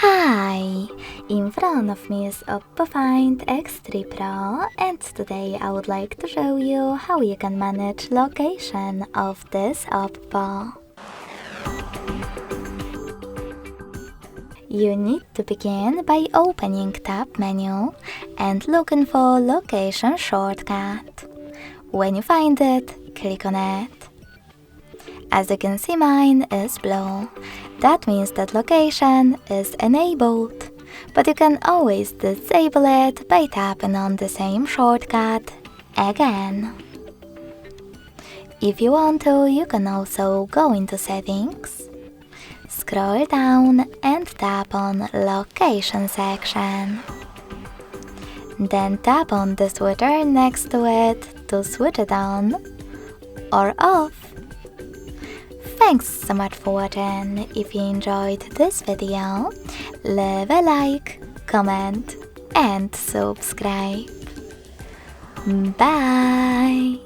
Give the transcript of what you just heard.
Hi! In front of me is OPPO Find X3 Pro, and today I would like to show you how you can manage location of this OPPO. You need to begin by opening tab menu and looking for location shortcut. When you find it, click on it. As you can see, mine is blue. That means that location is enabled, but you can always disable it by tapping on the same shortcut again. If you want to, you can also go into settings, scroll down and tap on location section. Then tap on the switcher next to it to switch it on or off. Thanks so much for watching. If you enjoyed this video, leave a like, comment and subscribe. Bye!